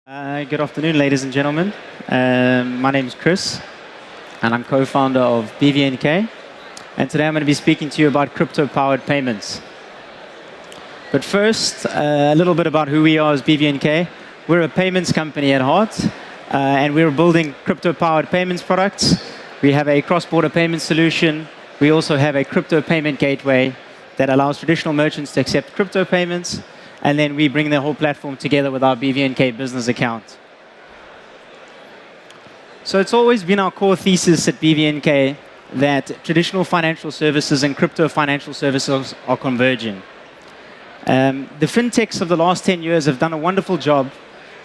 Good afternoon, ladies and gentlemen. My name is Chris, and I'm co-founder of BVNK. And today I'm going to be speaking to you about crypto-powered payments. But first, a little bit about who we are as BVNK. We're a payments company at heart, and we're building crypto-powered payments products. We have a cross-border payment solution. We also have a crypto payment gateway that allows traditional merchants to accept crypto payments. And then we bring the whole platform together with our BVNK business account. So it's always been our core thesis at BVNK that traditional financial services and crypto financial services are converging. The fintechs of the last 10 years have done a wonderful job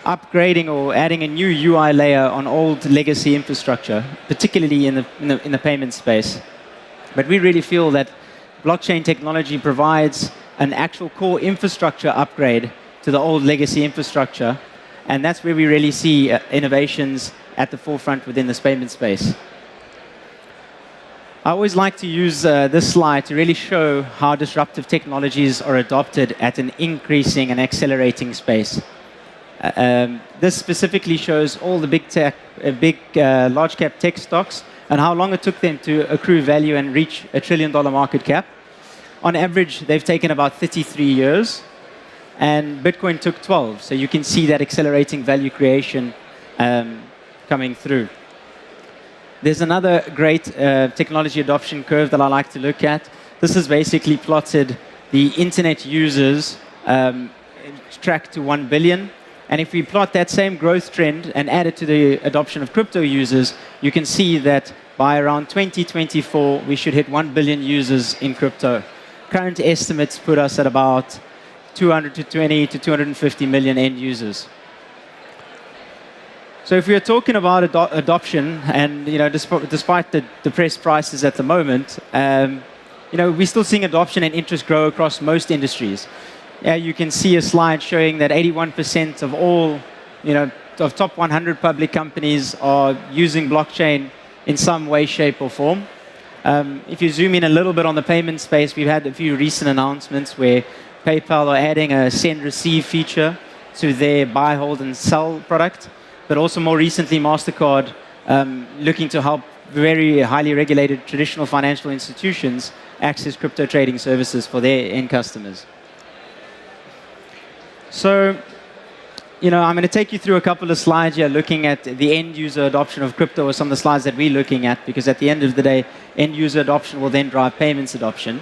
upgrading or adding a new UI layer on old legacy infrastructure, particularly in the payment space. But we really feel that blockchain technology provides an actual core infrastructure upgrade to the old legacy infrastructure. And that's where we really see innovations at the forefront within this payment space. I always like to use this slide to really show how disruptive technologies are adopted at an increasing and accelerating space. This specifically shows all the large cap tech stocks and how long it took them to accrue value and reach $1 trillion market cap. On average, they've taken about 33 years, and Bitcoin took 12. So you can see that accelerating value creation coming through. There's another great technology adoption curve that I like to look at. This has basically plotted the internet users tracked to 1 billion. And if we plot that same growth trend and add it to the adoption of crypto users, you can see that by around 2024, we should hit 1 billion users in crypto. Current estimates put us at about 220 to 250 million end users. So if we are talking about adoption, and despite the depressed prices at the moment, we're still seeing adoption and interest grow across most industries. You can see a slide showing that 81% of all, of top 100 public companies are using blockchain in some way, shape, or form. If you zoom in a little bit on the payment space, we've had a few recent announcements where PayPal are adding a send-receive feature to their buy, hold, and sell product. But also more recently, MasterCard looking to help very highly regulated traditional financial institutions access crypto trading services for their end customers. So, I'm going to take you through a couple of slides here looking at the end user adoption of crypto, or some of the slides that we're looking at, because at the end of the day, end user adoption will then drive payments adoption.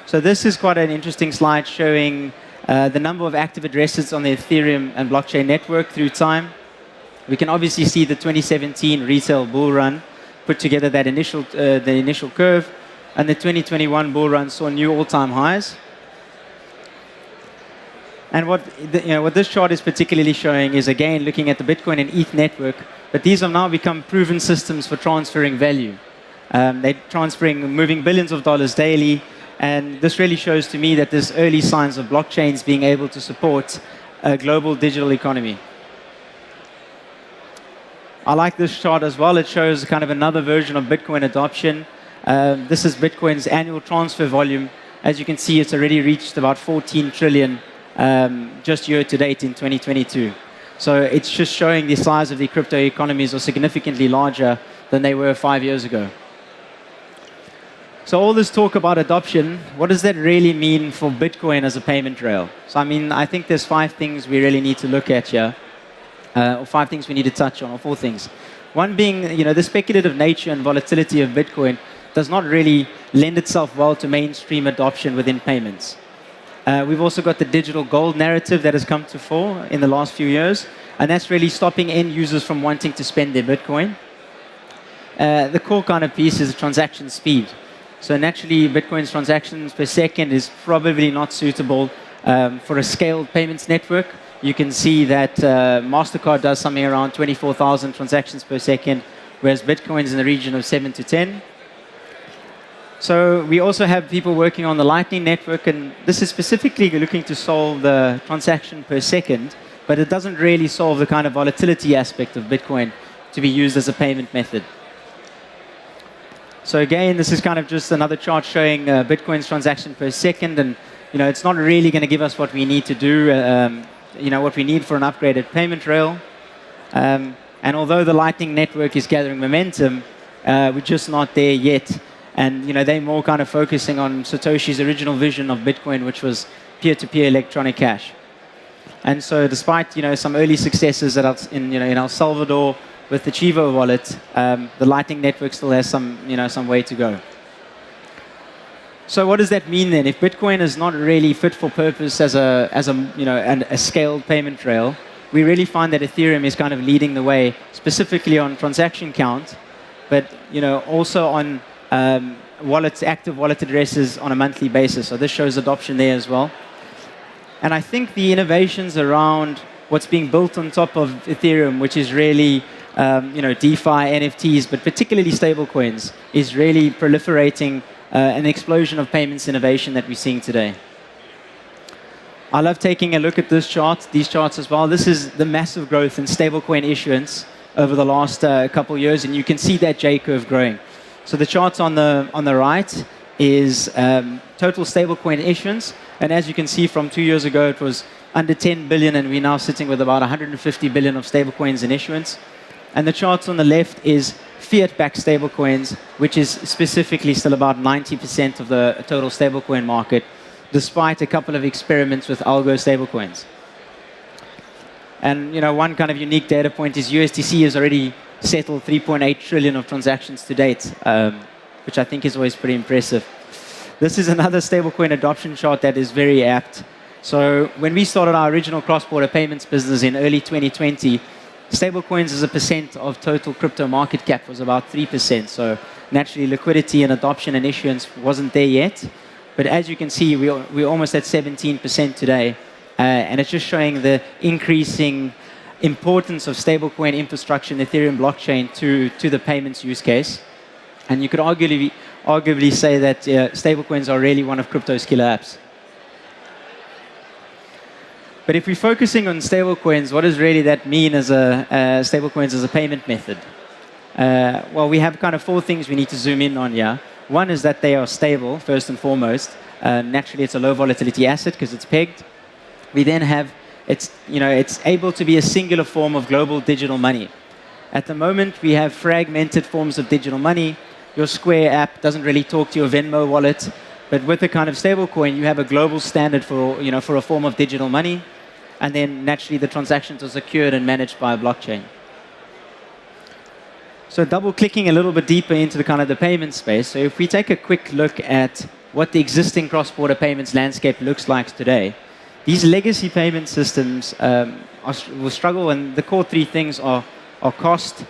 So this is quite an interesting slide showing the number of active addresses on the Ethereum and blockchain network through time. We can obviously see the 2017 retail bull run put together the initial curve, and the 2021 bull run saw new all-time highs. And what this chart is particularly showing is, again, looking at the Bitcoin and ETH network, but these have now become proven systems for transferring value. They're moving billions of dollars daily, and this really shows to me that there's early signs of blockchains being able to support a global digital economy. I like this chart as well. It shows kind of another version of Bitcoin adoption. This is Bitcoin's annual transfer volume. As you can see, it's already reached about 14 trillion just year to date in 2022. So it's just showing the size of the crypto economies are significantly larger than they were 5 years ago. So all this talk about adoption, what does that really mean for Bitcoin as a payment rail? So I think there's 5 things we really need to look at here, or 5 things we need to touch on, or 4 things. One being, the speculative nature and volatility of Bitcoin does not really lend itself well to mainstream adoption within payments. We've also got the digital gold narrative that has come to fore in the last few years, and that's really stopping end users from wanting to spend their Bitcoin. The core kind of piece is transaction speed. So naturally, Bitcoin's transactions per second is probably not suitable for a scaled payments network. You can see that MasterCard does something around 24,000 transactions per second, whereas Bitcoin's in the region of 7 to 10. So we also have people working on the Lightning Network, and this is specifically looking to solve the transaction per second, but it doesn't really solve the kind of volatility aspect of Bitcoin to be used as a payment method. So again, this is kind of just another chart showing Bitcoin's transaction per second, and it's not really going to give us what we need to do, what we need for an upgraded payment rail. And although the Lightning Network is gathering momentum, we're just not there yet. And they're more kind of focusing on Satoshi's original vision of Bitcoin, which was peer-to-peer electronic cash. And so, despite some early successes in El Salvador with the Chivo wallet, the Lightning Network still has some way to go. So, what does that mean then? If Bitcoin is not really fit for purpose as a scaled payment rail, we really find that Ethereum is kind of leading the way, specifically on transaction count, but also on active wallet addresses on a monthly basis. So this shows adoption there as well. And I think the innovations around what's being built on top of Ethereum, which is really DeFi, NFTs, but particularly stablecoins, is really proliferating an explosion of payments innovation that we're seeing today. I love taking a look at these charts as well. This is the massive growth in stablecoin issuance over the last couple of years, and you can see that J-curve growing. So the chart on the right is total stablecoin issuance, and as you can see from 2 years ago, it was under 10 billion, and we're now sitting with about 150 billion of stablecoins in issuance. And the chart on the left is fiat-backed stablecoins, which is specifically still about 90% of the total stablecoin market, despite a couple of experiments with algo stablecoins. And one kind of unique data point is USDC has already settled 3.8 trillion of transactions to date, which I think is always pretty impressive. This is another stablecoin adoption chart that is very apt. So when we started our original cross-border payments business in early 2020, stablecoins as a percent of total crypto market cap was about 3%. So naturally, liquidity and adoption and issuance wasn't there yet. But as you can see, we're almost at 17% today. And it's just showing the increasing importance of stablecoin infrastructure in the Ethereum blockchain to the payments use case. And you could arguably say that stablecoins are really one of crypto's killer apps. But if we're focusing on stablecoins, what does really that mean as stablecoins as a payment method? Well, we have kind of 4 things we need to zoom in on here. One is that they are stable, first and foremost. Naturally, it's a low volatility asset because it's pegged. We then have it's able to be a singular form of global digital money. At the moment, we have fragmented forms of digital money. Your Square app doesn't really talk to your Venmo wallet, but with a kind of stablecoin, you have a global standard for a form of digital money, and then naturally the transactions are secured and managed by a blockchain. So double-clicking a little bit deeper into the kind of the payment space. So if we take a quick look at what the existing cross-border payments landscape looks like today, these legacy payment systems will struggle, and the core 3 things are cost,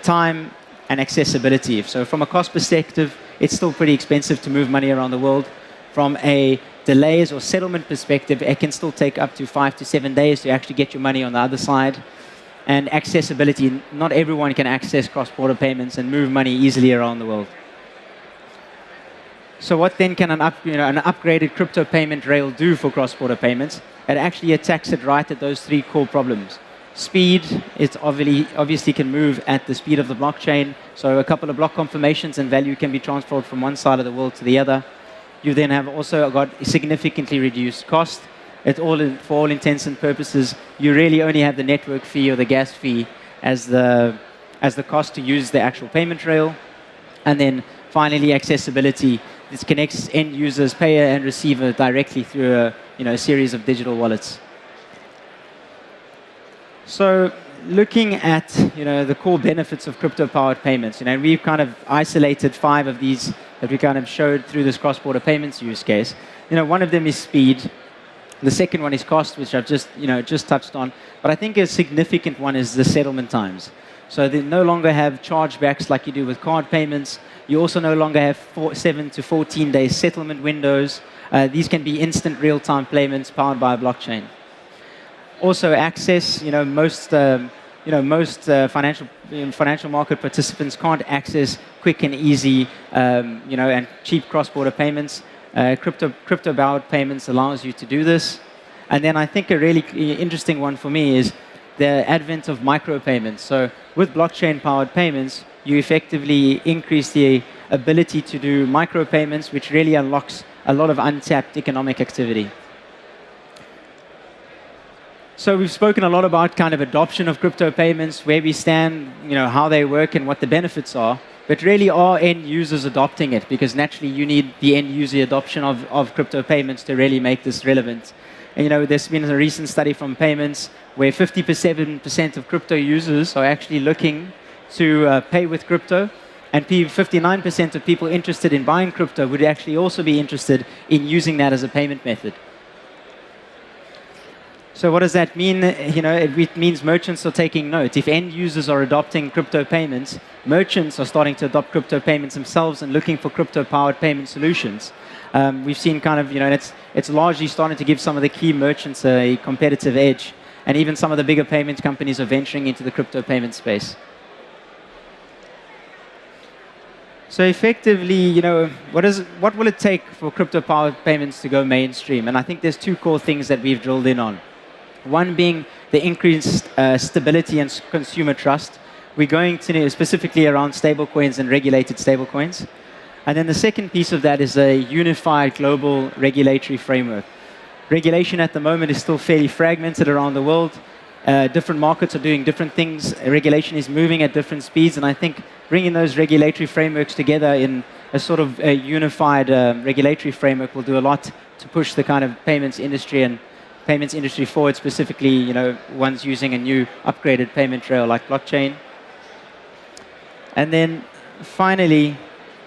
time, and accessibility. So from a cost perspective, it's still pretty expensive to move money around the world. From a delays or settlement perspective, it can still take up to 5 to 7 days to actually get your money on the other side. And accessibility, not everyone can access cross-border payments and move money easily around the world. So what then can an upgraded crypto payment rail do for cross-border payments? It actually attacks it right at those 3 core problems. Speed, it obviously can move at the speed of the blockchain. So a couple of block confirmations and value can be transferred from one side of the world to the other. You then have also got significantly reduced cost. For all intents and purposes, you really only have the network fee or the gas fee as the cost to use the actual payment rail. And then finally, accessibility. This connects end users, payer and receiver directly through a series of digital wallets. So looking at the core benefits of crypto-powered payments, we've kind of isolated 5 of these that we kind of showed through this cross-border payments use case. One of them is speed. The second one is cost, which I've just touched on. But I think a significant one is the settlement times. So they no longer have chargebacks like you do with card payments. You also no longer have 7 to 14 day settlement windows. These can be instant real-time payments powered by a blockchain. Also access, most financial market participants can't access quick and easy, and cheap cross-border payments. Crypto-powered payments allows you to do this. And then I think a really interesting one for me is the advent of micropayments. So with blockchain-powered payments, you effectively increase the ability to do micropayments, which really unlocks a lot of untapped economic activity. So we've spoken a lot about kind of adoption of crypto payments, where we stand, how they work and what the benefits are. But really, are end users adopting it? Because naturally, you need the end user adoption of crypto payments to really make this relevant. And there's been a recent study from Payments where 57% of crypto users are actually looking to pay with crypto, and 59% of people interested in buying crypto would actually also be interested in using that as a payment method. So what does that mean? It means merchants are taking note. If end users are adopting crypto payments, merchants are starting to adopt crypto payments themselves and looking for crypto-powered payment solutions. We've seen kind of, it's largely starting to give some of the key merchants a competitive edge, and even some of the bigger payment companies are venturing into the crypto payment space. So effectively, what will it take for crypto-powered payments to go mainstream? And I think there's two core things that we've drilled in on. One being the increased stability and consumer trust. We're going to specifically around stablecoins and regulated stablecoins. And then the second piece of that is a unified global regulatory framework. Regulation at the moment is still fairly fragmented around the world. Different markets are doing different things. Regulation is moving at different speeds. And I think bringing those regulatory frameworks together in a sort of a unified regulatory framework will do a lot to push the kind of payments industry forward, specifically, ones using a new upgraded payment rail like blockchain. And then finally,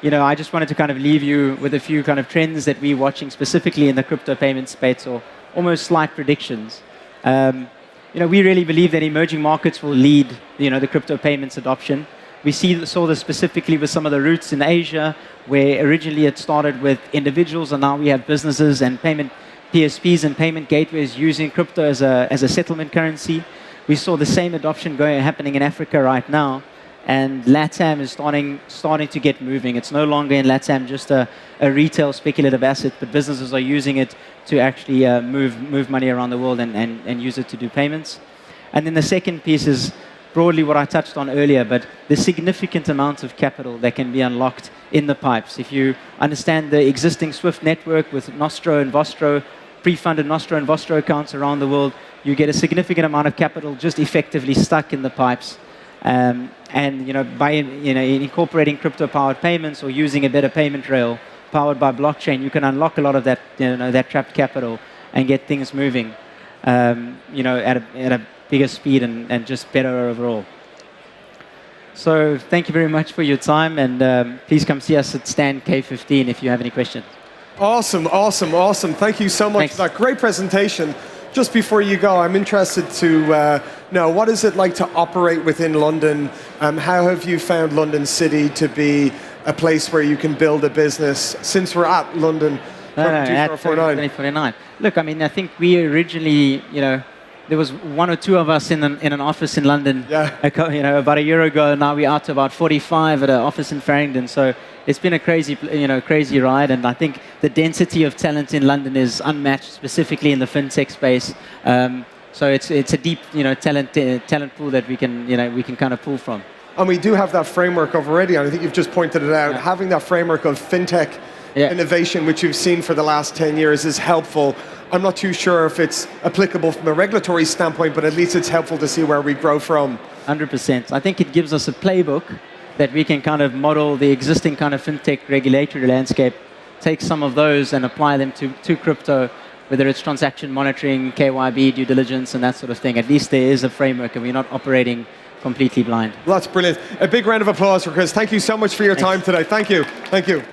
I just wanted to kind of leave you with a few kind of trends that we're watching specifically in the crypto payment space, or almost slight predictions. We really believe that emerging markets will lead, the crypto payments adoption. We saw this specifically with some of the roots in Asia, where originally it started with individuals, and now we have businesses and payment PSPs and payment gateways using crypto as a settlement currency. We saw the same adoption happening in Africa right now, and LATAM is starting to get moving. It's no longer in LATAM just a retail speculative asset, but businesses are using it to actually move money around the world and use it to do payments. And then the second piece is broadly what I touched on earlier, but the significant amount of capital that can be unlocked in the pipes. If you understand the existing SWIFT network with Nostro and Vostro, pre-funded Nostro and Vostro accounts around the world, you get a significant amount of capital just effectively stuck in the pipes. And by incorporating crypto-powered payments or using a better payment rail powered by blockchain, you can unlock a lot of that that trapped capital and get things moving at a bigger speed and just better overall. So thank you very much for your time, and please come see us at stand K15 if you have any questions. Awesome, awesome, awesome. Thank you so much for that great presentation. Just before you go, I'm interested to know, what is it like to operate within London? How have you found London City to be a place where you can build a business, since we're at London 2049? Look, I think we originally, there was one or two of us in an office in London, about a year ago. Now we're out to about 45 at an office in Farringdon. So it's been a crazy ride. And I think the density of talent in London is unmatched, specifically in the fintech space. So it's a deep, talent pool that we can kind of pull from. And we do have that framework of already, and I think you've just pointed it out. Having that framework of fintech innovation, which you've seen for the last 10 years, is helpful. I'm not too sure if it's applicable from a regulatory standpoint, but at least it's helpful to see where we grow from. 100%. I think it gives us a playbook that we can kind of model the existing kind of fintech regulatory landscape, take some of those and apply them to crypto, whether it's transaction monitoring, KYB, due diligence, and that sort of thing. At least there is a framework and we're not operating completely blind. Well, that's brilliant. A big round of applause for Chris. Thank you so much for your time today. Thank you. Thank you.